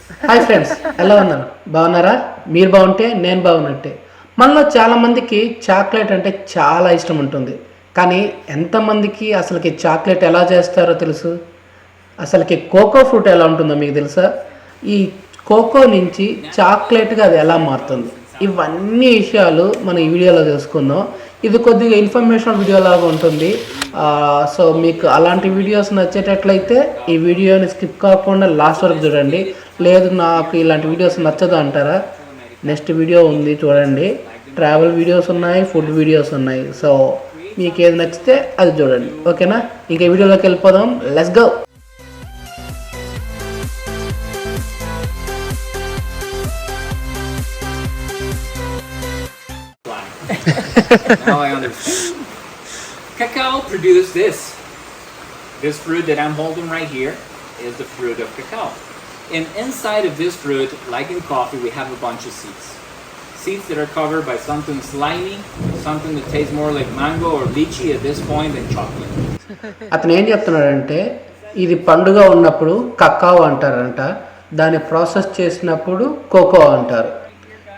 Hi friends, ఎలా ఉన్నారు? బాగున్నారా? మీరు బాగుంటే నేను బాగున్నట్టే. మనలో చాలామందికి చాక్లెట్ అంటే చాలా ఇష్టం ఉంటుంది. కానీ ఎంతమందికి అసలుకి చాక్లెట్ ఎలా చేస్తారో తెలుసు? అసలుకి కోకో ఫ్రూట్ ఎలా ఉంటుందో మీకు తెలుసా? ఈ కోకో నుంచి చాక్లెట్గా అది ఎలా మారుతుంది? ఇవన్నీ విషయాలు మన ఈ వీడియోలో తెలుసుకుందాం. ఇది కొద్దిగా ఇన్ఫర్మేషన్ వీడియో లాగా ఉంటుంది. సో మీకు అలాంటి వీడియోస్ నచ్చేటట్లయితే ఈ వీడియోని స్కిప్ కాకుండా లాస్ట్ వరకు చూడండి. లేదు నాకు ఇలాంటి వీడియోస్ నచ్చదు అంటారా, నెక్స్ట్ వీడియో ఉంది చూడండి. ట్రావెల్ వీడియోస్ ఉన్నాయి, ఫుడ్ వీడియోస్ ఉన్నాయి. సో మీకు ఏది నచ్చితే అది చూడండి, ఓకేనా? ఇంకా వీడియోలోకి వెళ్ళిపోదాం. Let's go. Now I understand. Cacao produced this. This fruit that I'm holding right here is the fruit of cacao. And inside of this fruit, like in coffee, we have a bunch of seeds. Seeds that are covered by something slimy, something that tastes more like mango or lychee at this point than chocolate. అతను ఏం చెప్తున్నాడంటే ఇది పండుగ ఉన్నప్పుడు కకాओ అంటారంట, దాన్ని process చేసినప్పుడు cocoa అంటారు.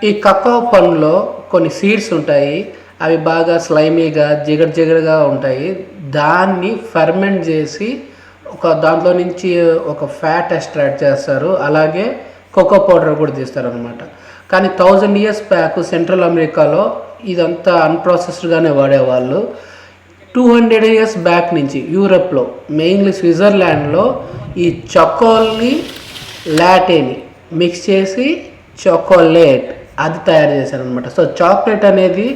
ఈ కకాओ పండులో కొన్ని సీడ్స్ ఉంటాయి, అవి బాగా స్లైమీగా జిగడగా ఉంటాయి. దాన్ని ఫర్మెంట్ చేసి దాంట్లో నుంచి ఒక ఫ్యాట్ ఎక్స్ట్రాక్ట్ చేస్తారు. అలాగే కోకో పౌడర్ కూడా తీస్తారు అనమాట. కానీ 1000 years బ్యాక్ సెంట్రల్ అమెరికాలో ఇదంతా అన్ప్రాసెస్డ్గానే వాడేవాళ్ళు. 200 years బ్యాక్ నుంచి యూరప్లో, మెయిన్లీ స్విట్జర్లాండ్లో ఈ చొకోల్ని లాటేని మిక్స్ చేసి చాకోలేట్ అది తయారు చేశారనమాట. సో చాక్లెట్ అనేది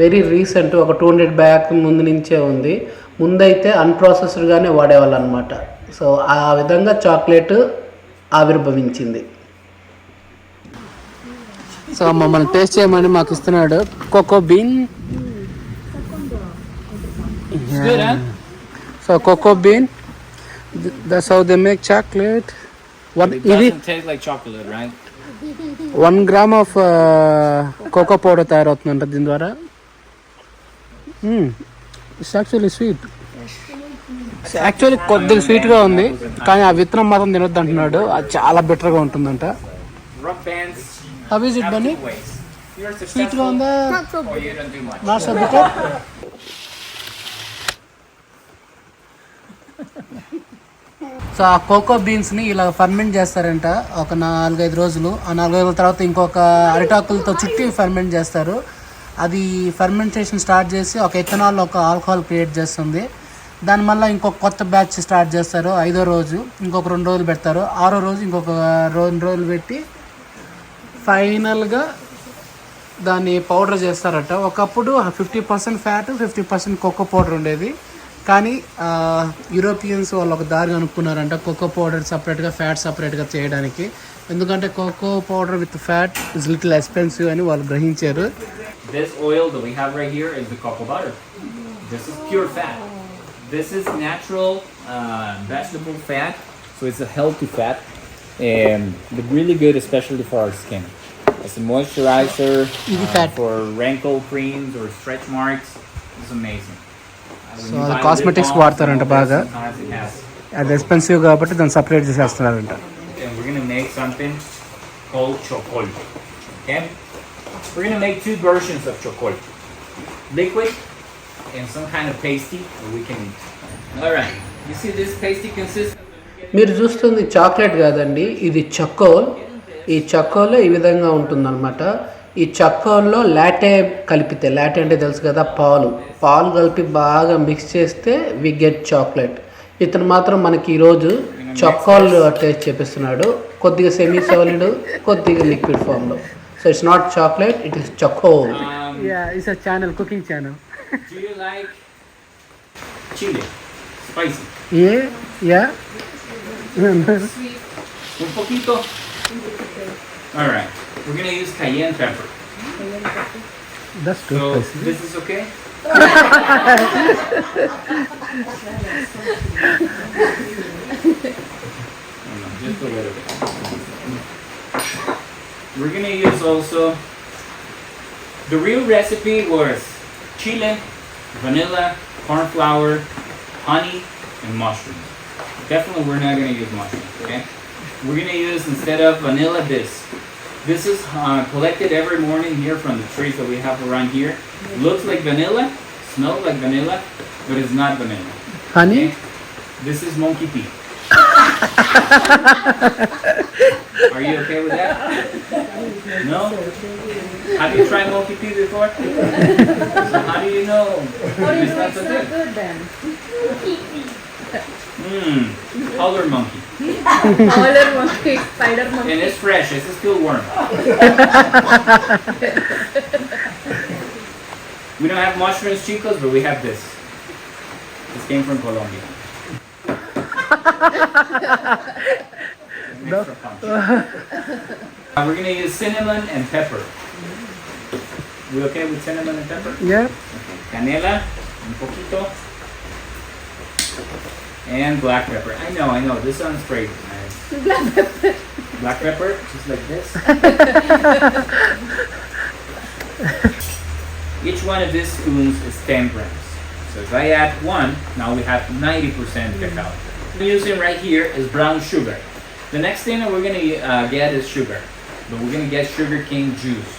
వెరీ రీసెంట్, ఒక 200 బ్యాక్ ముందు నుంచే ఉంది. ముందైతే అన్ప్రాసెస్డ్గానే వాడేవాళ్ళు అనమాట. సో ఆ విధంగా చాక్లెట్ ఆవిర్భవించింది. సో మమ్మల్ని టేస్ట్ చేయమని మాకు ఇస్తున్నాడు cocoa bean. So cocoa bean, that's how they make chocolate. ఇది Tastes like chocolate, right? 1 gram of cocoa powder తయారవుతుందంట దీని ద్వారా. It's actually sweet. యాక్చువల్లీ కొద్దిగా స్వీట్గా ఉంది, కానీ ఆ విత్తనం మాత్రం తినొద్దు అంటున్నాడు. అది చాలా బెటర్గా ఉంటుందంట. How is it Bunny? స్వీట్గా ఉందా? Not so better. సో ఆ కోకో బీన్స్ని ఇలా ఫర్మెంట్ చేస్తారంట ఒక 4-5 రోజులు. ఆ 4 రోజుల తర్వాత ఇంకొక అరిటాకులతో చుట్టి ఫర్మెంట్ చేస్తారు. అది ఫర్మెంటేషన్ స్టార్ట్ చేసి ఒక ఎథనాల్, ఒక ఆల్కహాల్ క్రియేట్ చేస్తుంది. దానివల్ల ఇంకొక కొత్త బ్యాచ్ స్టార్ట్ చేస్తారు. 5వ రోజు ఇంకొక 2 రోజులు పెడతారు. 6వ రోజు ఇంకొక 2 రోజులు పెట్టి ఫైనల్గా దాన్ని పౌడర్ చేస్తారట. ఒకప్పుడు 50% ఫ్యాట్, 50% కోకో పౌడర్ ఉండేది. కానీ యూరోపియన్స్ వాళ్ళు ఒక దారి అనుకున్నారంట కోకో పౌడర్ సపరేట్గా, ఫ్యాట్ సపరేట్గా చేయడానికి. ఎందుకంటే cocoa powder with fat is little expensive అని వాళ్ళు గ్రహించారు. This oil that we have right here is the cocoa butter. This is pure fat. This is natural vegetable fat, so it's a healthy fat and really good, especially for our skin. It's a moisturizer for wrinkle creams or stretch marks. It's amazing. So అది cosmetics వాడతారంట బాగా. అది expensive కాబట్టి దాన్ని separate చేసేస్తున్నారంట. And we're going to make something called chocolate. Okay? We're going to make 2 versions of chocolate. Liquid and some kind of pasty that we can eat. Alright. You see this pasty consists. మీరు చూస్తుంది chocolate కాదండి, ఇది చకోల్. ఈ చకోల్ ఈ విధంగా ఉంటుందన్నమాట. ఈ చకోల్లో latte కలిపితే, లాటే అంటే తెలుసు కదా, పాలు కలిపి బాగా మిక్స్ చేస్తే వి గెట్ చాక్లెట్. ఇతను మాత్రం మనకి ఈరోజు చకోల్ టేస్ట్ చేపిస్తున్నాడు. కొద్దిగా సెమీ సాలిడ్, కొద్దిగా లిక్విడ్ ఫామ్లో. So it's not chocolate, it is charcoal. It's a channel, cooking channel. Do you like chili? Spicy? Yeah. Un poquito. All right. We're going to use cayenne pepper. That's too spicy. This is okay? Just a little bit. We're going to use also, the real recipe was chili, vanilla, corn flour, honey, and mushrooms. Definitely we're not going to use mushrooms, okay? we're gonna use, instead of vanilla, this. This is collected every morning here from the trees that we have around here. Looks like vanilla, smells like vanilla, but it's not vanilla. Honey? Okay? This is monkey pee. Are you okay with that? No? Have you tried monkey pee before? So how do you know it's not so good? then? Howler monkey. Howler monkey, spider monkey. And it's fresh, it's still warm. We don't have mushrooms, chicos, but we have this. This came from Colombia. We're gonna use cinnamon and pepper. We okay with cinnamon and pepper? Yeah. Okay. Canela, un poquito, and black pepper. I know. This sounds crazy, man. Black pepper. Black pepper, just like this. Each one of these spoons is 10 grams. So if I add one, now we have 90% cacao. What we're using right here is brown sugar. The next thing that we're gonna get is sugar, but we're gonna get sugar cane juice.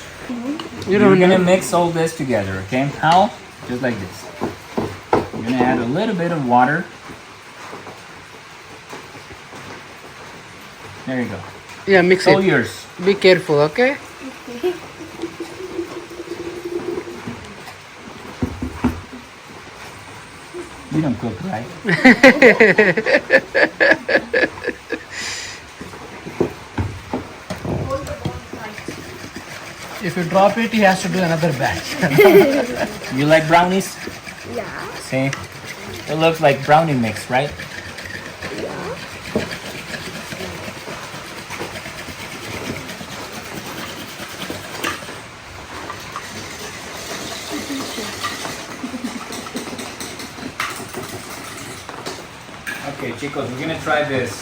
You're gonna mix all this together, okay? How? Just like this. We're gonna add a little bit of water. There you go. Yeah, mix All it. yours. Be careful, okay? You don't cook, right? If you drop it, he has to do another batch. You like brownies? Yeah. See? It looks like brownie mix, right? Okay, chicos, we're gonna try this.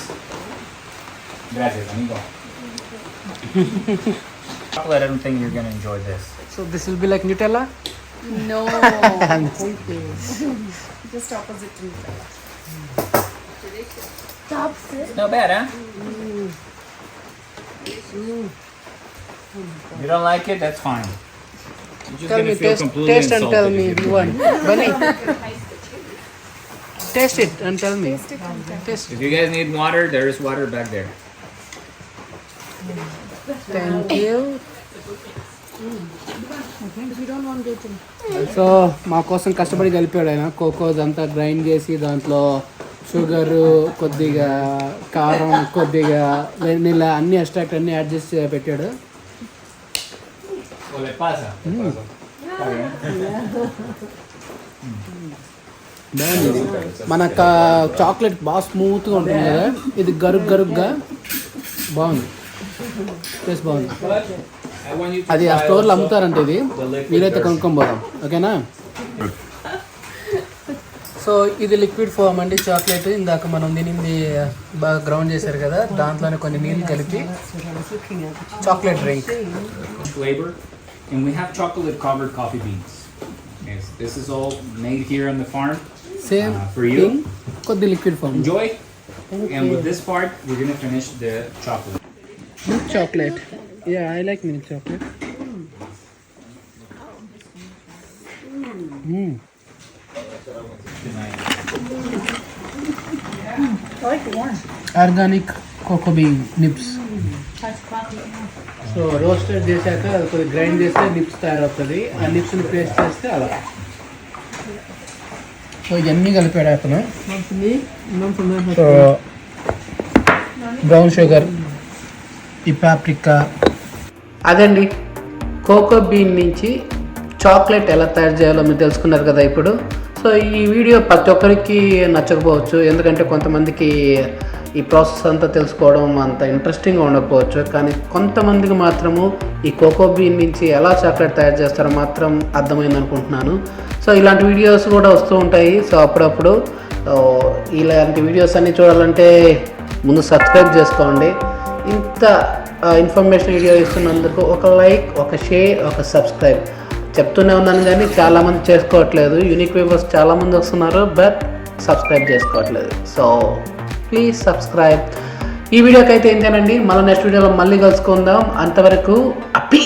Gracias, amigo. Chocolate, I don't think you're gonna enjoy this. So this will be like Nutella? No. Just opposite to Nutella. Not bad, huh? You don't like it? That's fine. You're just Tell gonna me, feel completely taste and insulted tell if me you if do you want. Bunny, taste it and tell me. Taste If you guys need water, there is water back there. Thank you. So మా కోసం కష్టపడి కలిపాడు ఆయన Cocos అంతా grind చేసి దాంట్లో sugar కొద్దిగా కారం కొద్దిగా వెనిలా అన్ని ఎక్స్ట్రాక్ట్ అన్ని యాడ్ చేసి పెట్టాడు. O le pasa. Está bien. బాగుంది. మన చాక్లెట్ బాగా స్మూత్గా ఉంటుంది కదా, ఇది గరుగ్గా బాగుంది. టేస్ట్ బాగుంది. I want you to అది ఆ try స్టోర్లో also అమ్ముతారంట, ఇది the liquid వీలైతే version. కొనుక్కొని పోదాం, ఓకేనా? సో ఇది లిక్విడ్ ఫామ్ అండి చాక్లెట్. ఇందాక మనం తినింది బాగా గ్రౌండ్ చేశారు కదా, దాంట్లోనే కొన్ని నీళ్ళు కలిపి chocolate drink. Flavor, and we have chocolate covered coffee beans. Yes, this is all made here on the farm. Same For you. Thing, కొద్ది liquid form. Enjoy. And with this part, we're gonna finish the chocolate. Milk chocolate. Yeah, I like milk chocolate. Organic cocoa bean nibs. So roasted చేశాక అది కొద్దిగా grind చేస్తే nibs తయారవుతుంది. ఆ నిప్స్ని paste చేస్తే అలా. So ఇవన్నీ కలిపాడు అతను. సో బ్రౌన్ షుగర్, ఈ పాప్రికా. అదండి, కోకో బీన్ నుంచి చాక్లెట్ ఎలా తయారు చేయాలో మీరు తెలుసుకున్నారు కదా ఇప్పుడు. సో ఈ వీడియో ప్రతి ఒక్కరికి నచ్చకపోవచ్చు, ఎందుకంటే కొంతమందికి ఈ ప్రాసెస్ అంతా తెలుసుకోవడం అంత ఇంట్రెస్టింగ్గా ఉండకపోవచ్చు. కానీ కొంతమందికి మాత్రము ఈ కోకో బీన్ నుంచి ఎలా చాక్లెట్ తయారు చేస్తారో మాత్రం అర్థమైంది అనుకుంటున్నాను. సో ఇలాంటి వీడియోస్ కూడా వస్తూ ఉంటాయి. సో అప్పుడప్పుడు ఇలాంటి వీడియోస్ అన్నీ చూడాలంటే ముందు సబ్స్క్రైబ్ చేసుకోండి. ఇంత ఇన్ఫర్మేషన్ వీడియో ఇస్తున్నందుకు ఒక లైక్, ఒక షేర్, ఒక సబ్స్క్రైబ్ చెప్తూనే ఉన్నాను, కానీ చాలామంది చేసుకోవట్లేదు. యూనిక్ వ్యూవర్స్ చాలామంది వస్తున్నారు, బట్ సబ్స్క్రైబ్ చేసుకోవట్లేదు. So please subscribe. ఈ వీడియోకి అయితే ఇంతేనండి. మళ్ళీ నెక్స్ట్ వీడియోలో మళ్ళీ కలుసుకుందాం. అంతవరకు అప్పీ.